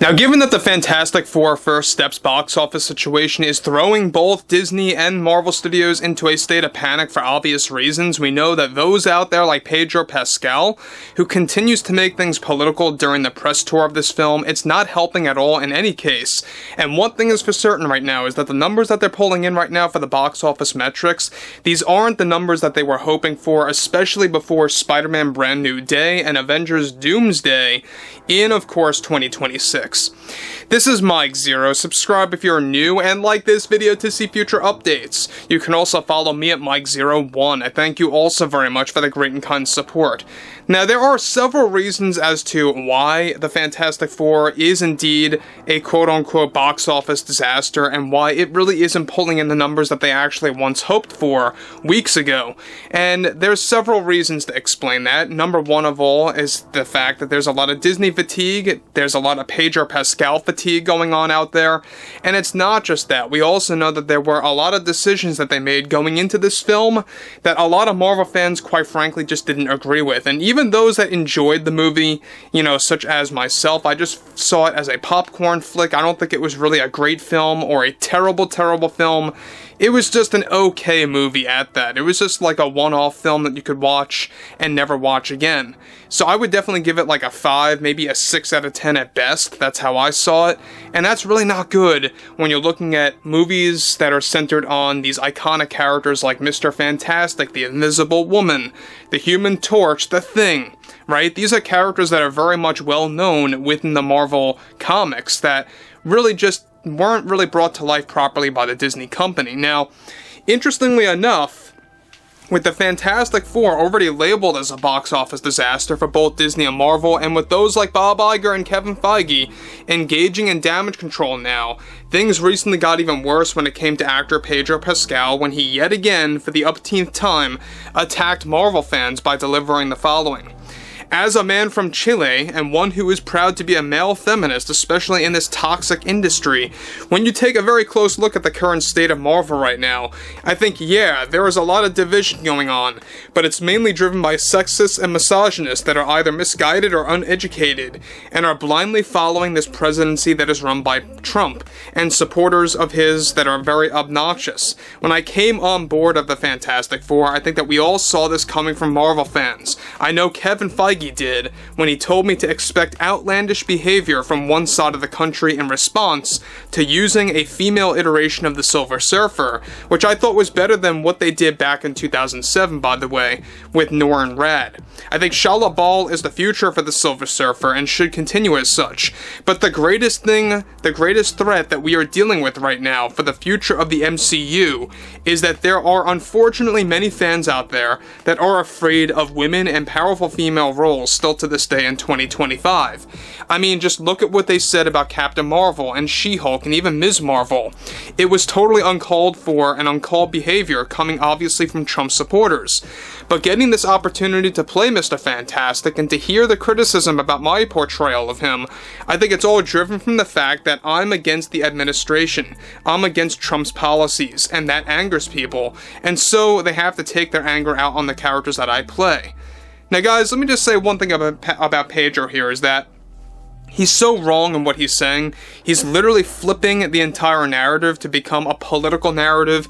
Now, given that the Fantastic Four First Steps box office situation is throwing both Disney and Marvel Studios into a state of panic for obvious reasons, we know that those out there like Pedro Pascal, who continues to make things political during the press tour of this film, it's not helping at all in any case. And one thing is for certain right now is that the numbers that they're pulling in right now for the box office metrics, these aren't the numbers that they were hoping for, especially before Spider-Man Brand New Day and Avengers Doomsday in, of course, 2026. This is Mike Zero. Subscribe if you're new and like this video to see future updates. You can also follow me at Mike01. I thank you also very much for the great and kind support. Now, there are several reasons as to why the Fantastic Four is indeed a quote-unquote box office disaster and why it really isn't pulling in the numbers that they actually once hoped for weeks ago. And there's several reasons to explain that. Number one of all is the fact that there's a lot of Disney fatigue, there's a lot of Pedro Pascal fatigue going on out there, and it's not just that. We also know that there were a lot of decisions that they made going into this film that a lot of Marvel fans, quite frankly, just didn't agree with. And even those that enjoyed the movie, such as myself, I just saw it as a popcorn flick. I don't think it was really a great film or a terrible, terrible film. It was just an okay movie at that. It was just like a one-off film that you could watch and never watch again. So I would definitely give it like a 5, maybe a 6 out of 10 at best. That's how I saw it. And that's really not good when you're looking at movies that are centered on these iconic characters like Mr. Fantastic, the Invisible Woman, the Human Torch, the Thing, right? These are characters that are very much well known within the Marvel comics that really just weren't really brought to life properly by the Disney company. Now, interestingly enough, with the Fantastic Four already labeled as a box office disaster for both Disney and Marvel, and with those like Bob Iger and Kevin Feige engaging in damage control now, things recently got even worse when it came to actor Pedro Pascal when he yet again, for the upteenth time, attacked Marvel fans by delivering the following. As a man from Chile, and one who is proud to be a male feminist, especially in this toxic industry, when you take a very close look at the current state of Marvel right now, I think, yeah, there is a lot of division going on, but it's mainly driven by sexists and misogynists that are either misguided or uneducated, and are blindly following this presidency that is run by Trump, and supporters of his that are very obnoxious. When I came on board of the Fantastic Four, I think that we all saw this coming from Marvel fans. I know Kevin Feige did when he told me to expect outlandish behavior from one side of the country in response to using a female iteration of the Silver Surfer, which I thought was better than what they did back in 2007, by the way, with Norrin Radd. I think Shia LaBeouf is the future for the Silver Surfer and should continue as such, but the greatest threat that we are dealing with right now for the future of the MCU is that there are unfortunately many fans out there that are afraid of women and powerful female roles still to this day in 2025. I mean, just look at what they said about Captain Marvel and She-Hulk and even Ms. Marvel. It was totally uncalled for and uncalled behavior coming obviously from Trump supporters. But getting this opportunity to play Mr. Fantastic and to hear the criticism about my portrayal of him, I think it's all driven from the fact that I'm against the administration. I'm against Trump's policies, and that angers people, and so they have to take their anger out on the characters that I play. Now guys, let me just say one thing about Pedro here is that he's so wrong in what he's saying. He's literally flipping the entire narrative to become a political narrative.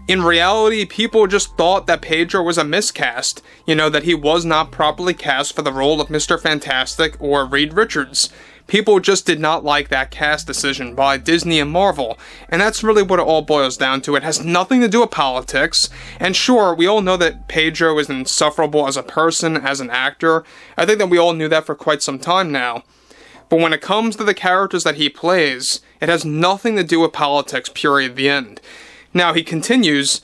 In reality, people just thought that Pedro was a miscast, that he was not properly cast for the role of Mr. Fantastic or Reed Richards. People just did not like that cast decision by Disney and Marvel, and that's really what it all boils down to. It has nothing to do with politics, and sure, we all know that Pedro is insufferable as a person, as an actor. I think that we all knew that for quite some time now. But when it comes to the characters that he plays, it has nothing to do with politics, period, the end. Now, he continues,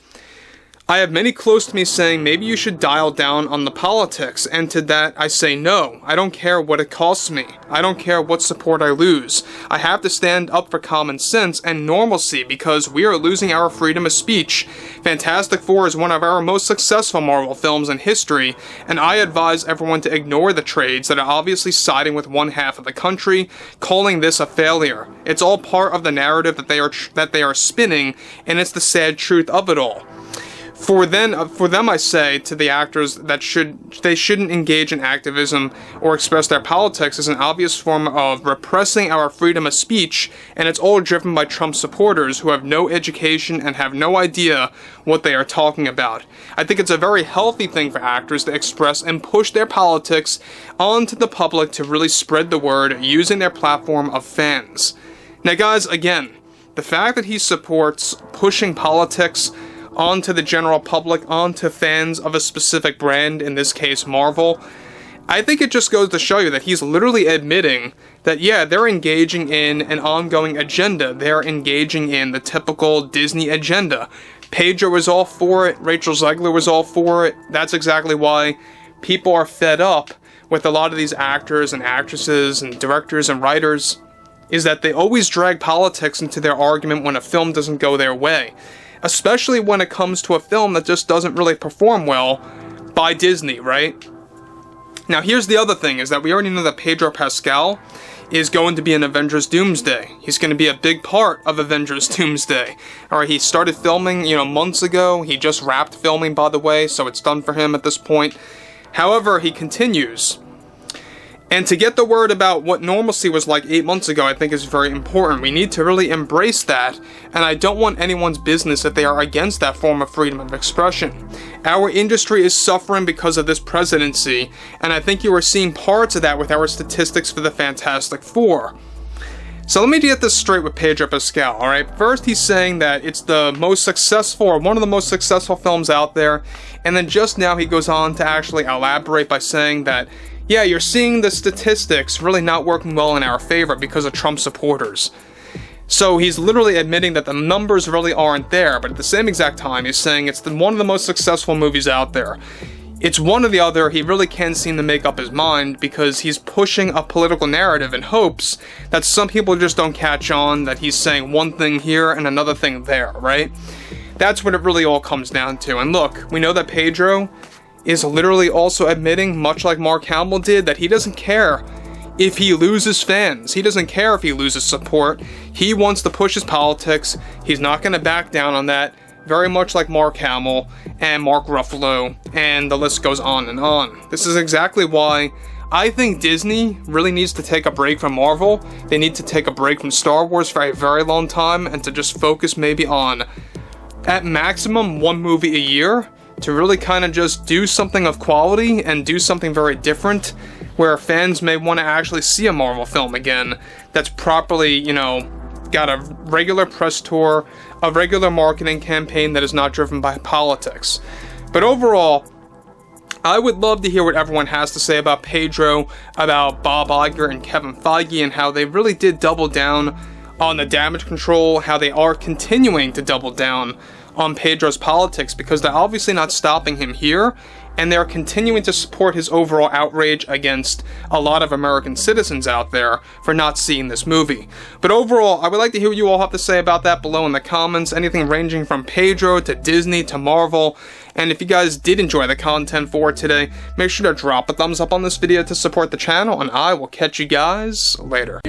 I have many close to me saying maybe you should dial down on the politics, and to that I say no. I don't care what it costs me. I don't care what support I lose. I have to stand up for common sense and normalcy because we are losing our freedom of speech. Fantastic Four is one of our most successful Marvel films in history, and I advise everyone to ignore the trades that are obviously siding with one half of the country, calling this a failure. It's all part of the narrative that they are spinning, and it's the sad truth of it all. For them, I say to the actors that they shouldn't engage in activism or express their politics as an obvious form of repressing our freedom of speech, and it's all driven by Trump supporters who have no education and have no idea what they are talking about. I think it's a very healthy thing for actors to express and push their politics onto the public to really spread the word using their platform of fans. Now guys, again, the fact that he supports pushing politics onto the general public, onto fans of a specific brand, in this case Marvel, I think it just goes to show you that he's literally admitting that, yeah, they're engaging in an ongoing agenda. They're engaging in the typical Disney agenda. Pedro was all for it. Rachel Zegler was all for it. That's exactly why people are fed up with a lot of these actors and actresses and directors and writers, is that they always drag politics into their argument when a film doesn't go their way. Especially when it comes to a film that just doesn't really perform well by Disney, right? Now here's the other thing, is that we already know that Pedro Pascal is going to be in Avengers Doomsday. He's going to be a big part of Avengers Doomsday. Alright, he started filming, months ago. He just wrapped filming, by the way, so it's done for him at this point. However, he continues. And to get the word about what normalcy was like 8 months ago, I think is very important. We need to really embrace that, and I don't want anyone's business if they are against that form of freedom of expression. Our industry is suffering because of this presidency, and I think you are seeing parts of that with our statistics for the Fantastic Four. So let me get this straight with Pedro Pascal, alright? First, he's saying that it's the most successful, or one of the most successful films out there, and then just now he goes on to actually elaborate by saying that, yeah, you're seeing the statistics really not working well in our favor because of Trump supporters. So he's literally admitting that the numbers really aren't there, but at the same exact time, he's saying it's one of the most successful movies out there. It's one or the other. He really can't seem to make up his mind because he's pushing a political narrative in hopes that some people just don't catch on, that he's saying one thing here and another thing there, right? That's what it really all comes down to. And look, we know that Pedro is literally also admitting, much like Mark Hamill did, that he doesn't care if he loses fans. He doesn't care if he loses support. He wants to push his politics. He's not going to back down on that, very much like Mark Hamill and Mark Ruffalo, and the list goes on and on. This is exactly why I think Disney really needs to take a break from Marvel. They need to take a break from Star Wars for a very long time and to just focus maybe on, at maximum, one movie a year, to really kind of just do something of quality and do something very different, where fans may want to actually see a Marvel film again that's properly, got a regular press tour, a regular marketing campaign that is not driven by politics. But overall, I would love to hear what everyone has to say about Pedro, about Bob Iger and Kevin Feige, and how they really did double down on the damage control, how they are continuing to double down on Pedro's politics, because they're obviously not stopping him here, and they're continuing to support his overall outrage against a lot of American citizens out there for not seeing this movie. But overall, I would like to hear what you all have to say about that below in the comments, anything ranging from Pedro to Disney to Marvel. And if you guys did enjoy the content for today, make sure to drop a thumbs up on this video to support the channel, and I will catch you guys later.